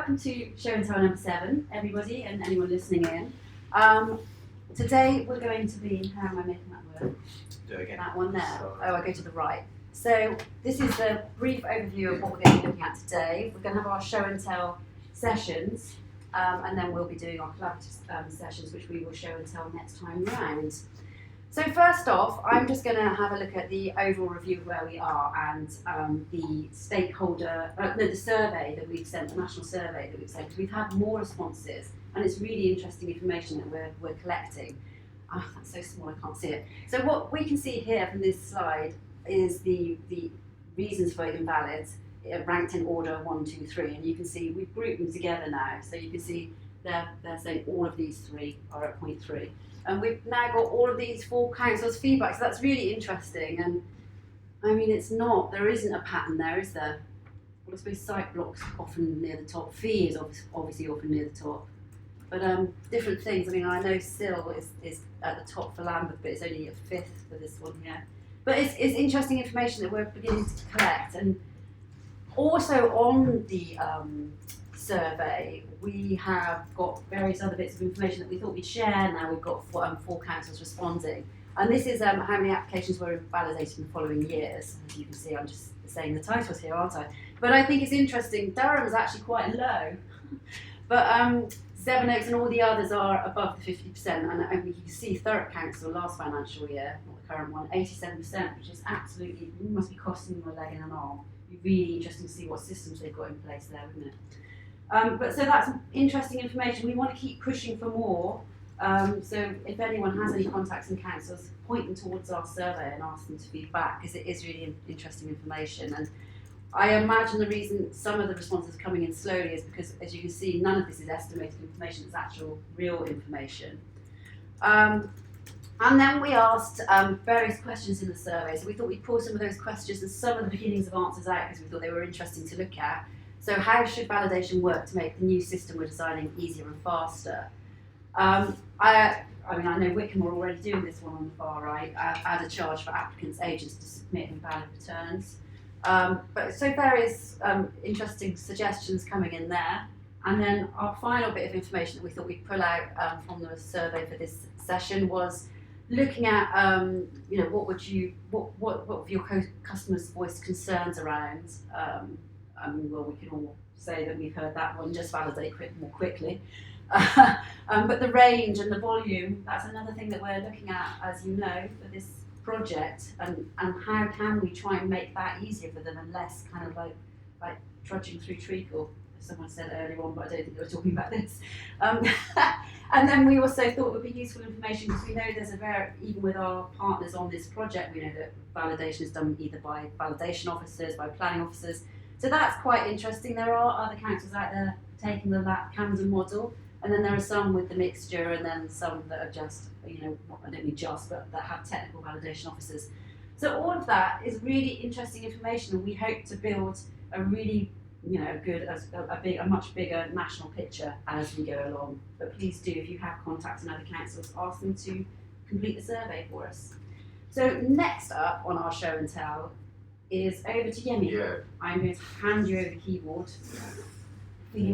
welcome to Show and Tell number 7, everybody and anyone listening in. Today we're going to be, how am I making that work? Do it again. That one there. Sorry. Oh, I go to the right. So this is the brief overview of what we're going to be looking at today. We're going to have our Show and Tell sessions, and then we'll be doing our collaborative sessions, which we will show and tell next time round. So first off, I'm just going to have a look at the overall review of where we are and the the survey that we've sent, the national survey that we've sent. We've had more responses, and it's really interesting information that we're collecting. Oh, that's so small, I can't see it. So what we can see here from this slide is the reasons for invalid, ranked in order 1, 2, 3, and you can see we've grouped them together now. So you can see they're saying all of these 3 are at 0.3. And we've now got all of these 4 councils' feedback, so that's really interesting. And I mean, there isn't a pattern there, is there? Well, I suppose site blocks often near the top, fee is obviously often near the top. But different things, I mean, I know Sill is at the top for Lambeth, but it's only a 5th for this one here. But it's interesting information that we're beginning to collect. And also on the survey, we have got various other bits of information that we thought we'd share. Now we've got 4 councils responding, and this is how many applications were invalidated in the following years. As you can see, I'm just saying the titles here, aren't I? But I think it's interesting. Durham is actually quite low, but Sevenoaks and all the others are above the 50%. And you can see Thurrock Council last financial year, not the current one, 87%, which is absolutely, it must be costing them a leg and an arm. It'd be really interesting to see what systems they've got in place there, wouldn't it? But so that's interesting information. We want to keep pushing for more. So if anyone has any contacts in councils, point them towards our survey and ask them to feed back, because it is really interesting information. And I imagine the reason some of the responses are coming in slowly is because, as you can see, none of this is estimated information, it's actual real information. And then we asked various questions in the survey. So we thought we'd pull some of those questions and some of the beginnings of answers out because we thought they were interesting to look at. So how should validation work to make the new system we're designing easier and faster? I mean, I know Wickham are already doing this one on the far right, add a charge for applicants' agents to submit invalid returns. But so various interesting suggestions coming in there. And then our final bit of information that we thought we'd pull out from the survey for this session was looking at, what would your customers voice concerns around? Well, we can all say that we've heard that one, just validate more quickly. But the range and the volume, that's another thing that we're looking at, as you know, for this project, and how can we try and make that easier for them and less kind of like trudging through treacle, as someone said earlier on, but I don't think they were talking about this. And then we also thought it would be useful information because we know there's even with our partners on this project, we know that validation is done either by validation officers, by planning officers. So that's quite interesting. There are other councils out there taking the Camden model, and then there are some with the mixture, and then some that are just, I don't mean just, but that have technical validation officers. So all of that is really interesting information, and we hope to build a really, a much bigger national picture as we go along. But please do, if you have contacts in other councils, ask them to complete the survey for us. So next up on our show and tell is over to Yemi. Yeah. I'm going to hand you over the keyboard.